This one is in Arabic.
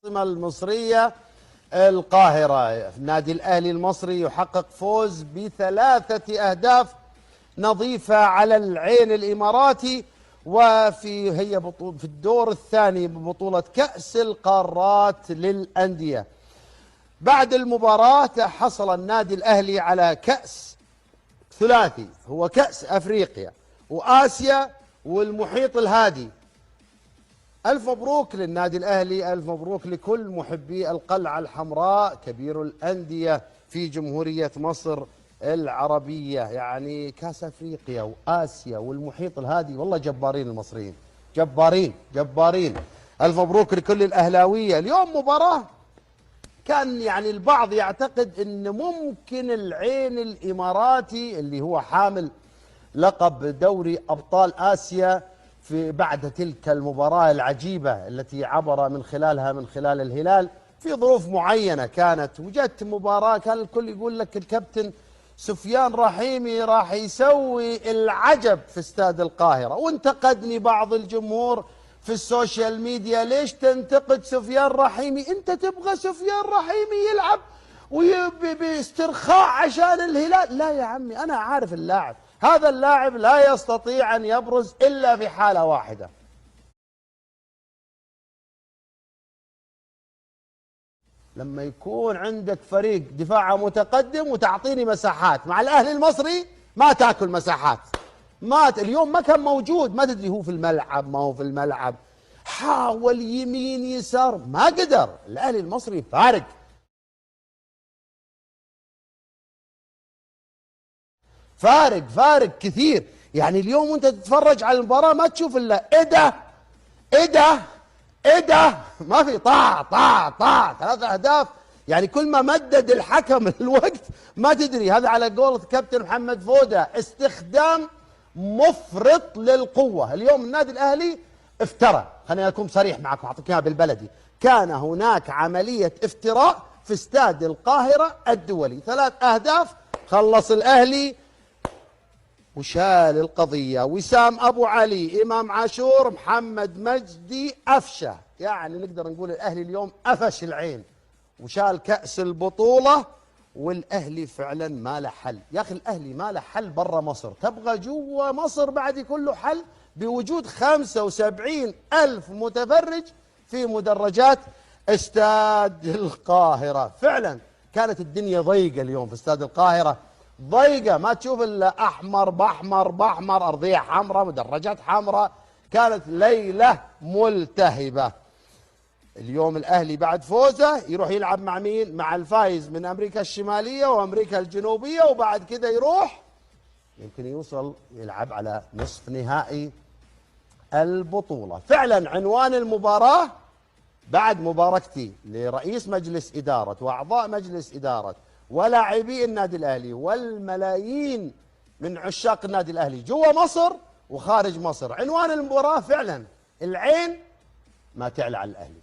العاصمة المصرية القاهرة. النادي الأهلي المصري يحقق فوز ب3 أهداف نظيفة على العين الإماراتي، هي في الدور الثاني ببطولة كأس القارات للأندية. بعد المباراة حصل النادي الأهلي على كأس ثلاثي، هو كأس أفريقيا وآسيا والمحيط الهادي. ألف مبروك للنادي الأهلي، ألف مبروك لكل محبي القلعة الحمراء كبير الأندية في جمهورية مصر العربية. يعني كأس أفريقيا وآسيا والمحيط الهادي، والله جبارين المصريين، جبارين جبارين. ألف مبروك لكل الأهلاوية. اليوم مباراة كان يعني البعض يعتقد أن ممكن العين الإماراتي اللي هو حامل لقب دوري أبطال آسيا بعد تلك المباراة العجيبة التي عبر من خلال الهلال في ظروف معينة كانت، وجدت مباراة كان الكل يقول لك الكابتن سفيان رحيمي راح يسوي العجب في استاد القاهرة. وانتقدني بعض الجمهور في السوشيال ميديا، ليش تنتقد سفيان رحيمي؟ انت تبغى سفيان رحيمي يلعب باسترخاء عشان الهلال؟ لا يا عمي، انا عارف اللاعب، هذا اللاعب لا يستطيع ان يبرز الا في حالة واحدة، لما يكون عندك فريق دفاعه متقدم وتعطيني مساحات. مع الاهلي المصري ما تاكل مساحات، اليوم ما كان موجود، ما تدري هو في الملعب ما هو في الملعب، حاول يمين يسار ما قدر. الاهلي المصري فارق كثير. يعني اليوم وانت تتفرج على المباراة ما تشوف الا ايه ده ما في طاع 3 أهداف. يعني كل ما مدد الحكم الوقت ما تدري. هذا على قولة كابتن محمد فودة استخدام مفرط للقوة. اليوم النادي الأهلي افترى، خليني أكون صريح معكم أعطيك إياها بالبلدي، كان هناك عملية افتراء في استاد القاهرة الدولي. 3 أهداف خلص الأهلي وشال القضية. وسام أبو علي، إمام عاشور، محمد مجدي، أفشة. يعني نقدر نقول الأهلي اليوم أفش العين وشال كأس البطولة. والأهلي فعلا ما له حل. يا أخي الأهلي ما له حل برا مصر، تبغى جوا مصر بعد يكون له حل بوجود 75 ألف متفرج في مدرجات استاد القاهرة. فعلا كانت الدنيا ضيقة اليوم في استاد القاهرة، ضيقة، ما تشوف الا احمر باحمر، ارضيه حمراء، مدرجات حمراء، كانت ليله ملتهبه. اليوم الاهلي بعد فوزه يروح يلعب مع مين؟ مع الفايز من امريكا الشماليه وامريكا الجنوبيه، وبعد كده يروح يمكن يوصل يلعب على نصف نهائي البطوله. فعلا عنوان المباراه بعد مباركتي لرئيس مجلس إدارة وأعضاء مجلس إدارة ولاعبي النادي الأهلي والملايين من عشاق النادي الأهلي جوا مصر وخارج مصر، عنوان المباراة فعلا العين ما تعلى على الأهلي.